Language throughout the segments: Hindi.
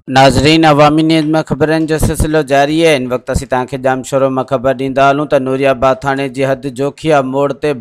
नाज़रीन, अवामी न्यूज़ में खबरन जो सिलसिलो जारी है। इन वक्त असीं तव्हांखे ॼामशोरो में खबर ॾींदा हलूं त नूरी आबाद थाणे जी हद जोखिया मोड़ ते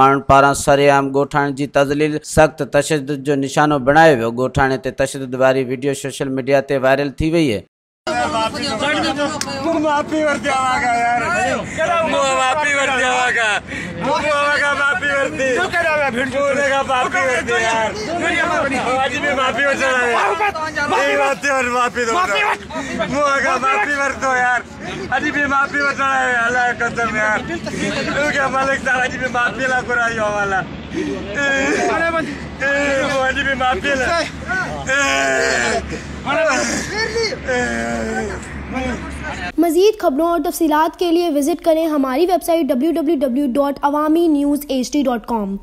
माण्हुनि पारां सरेआम ॻोठाणे जी तज़लील सख़्त तशद्दुद जो निशानो बणायो वियो। ॻोठाणे ते तशद्दुद वारी वीडियो सोशल मीडिया ते वायरल थी वई है। मज़ीद खबरों और तफसीलात के लिए विजिट करें हमारी वेबसाइट www.awamiNewsHD.com।